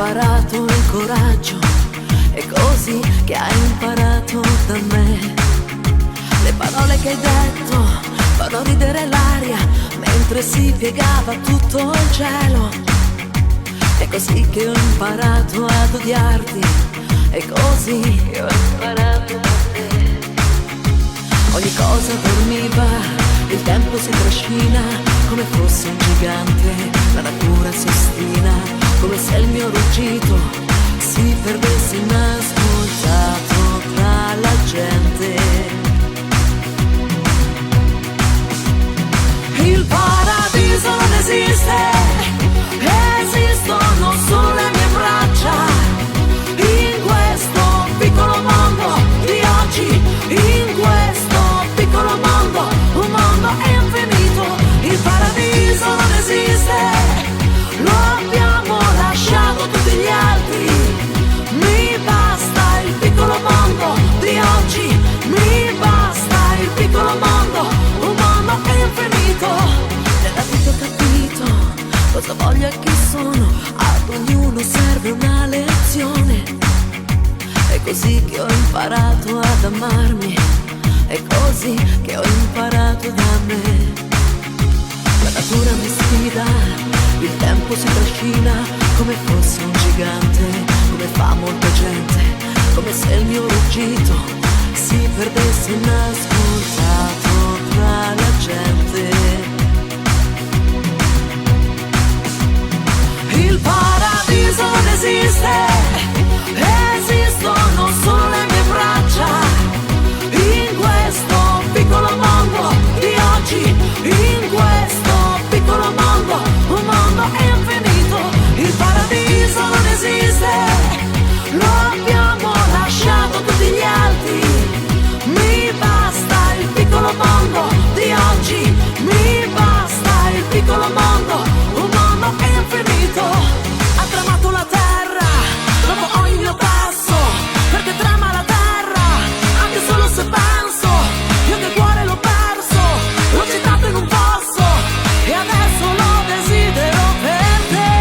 imparato il coraggio, è così che hai imparato da me. Le parole che hai detto fanno ridere l'aria mentre si piegava tutto il cielo. È così che ho imparato ad odiarti, è così che ho imparato da te. Ogni cosa dormiva, il tempo si trascina come fosse un gigante, la natura si ostina, come se il mio ruggito si perdesse inascoltato tra la gente. Il paradiso non esiste, esistono solo le mie braccia. In questo piccolo mondo di oggi, in questo piccolo mondo, un mondo infinito. Il paradiso non esiste, lo abbiamo lasciato tutti gli altri. Mi basta il piccolo mondo di oggi, mi basta il piccolo mondo, un mondo infinito. Nella vita ho capito cosa voglio e chi sono, ad ognuno serve una lezione. È così che ho imparato ad amarmi, è così che ho imparato da me. La natura mi sfida, il tempo si trascina come fosse un gigante, come fa molta gente, come se il mio ruggito si perdesse inascoltato tra la gente. Il paradiso non esiste, esistono solo le mie braccia. In questo piccolo mondo di oggi, in questo piccolo mondo, un mondo infinito. Il paradiso non esiste, lo abbiamo lasciato tutti gli altri. Mi basta il piccolo mondo di oggi, mi basta il piccolo mondo, un mondo infinito. Ha tramato la terra, dopo ogni mio passo, perché trama la terra, anche solo se penso. Io che il cuore l'ho perso, l'ho gettato in un fosso, e adesso lo desidero per te.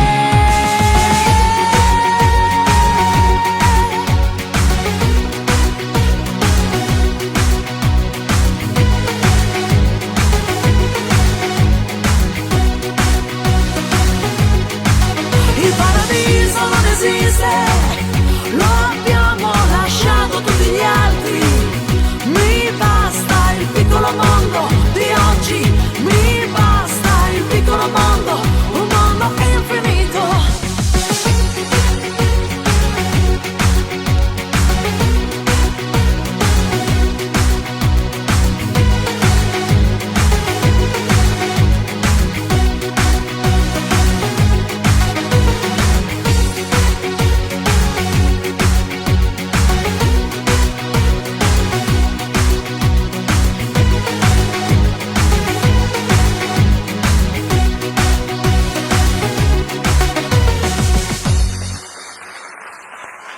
Il paradiso non esiste, lo abbiamo lasciato tutti gli altri. Mi basta il piccolo mondo di oggi, mi basta il piccolo mondo, un mondo infinito.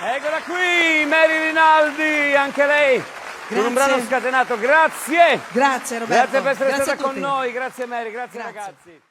Eccola qui, Mary Rinaldi, anche lei, con un brano scatenato. Grazie. Grazie Roberto. Grazie per essere Grazie stata a con tutti. noi. Grazie Mary, grazie Grazie. ragazzi.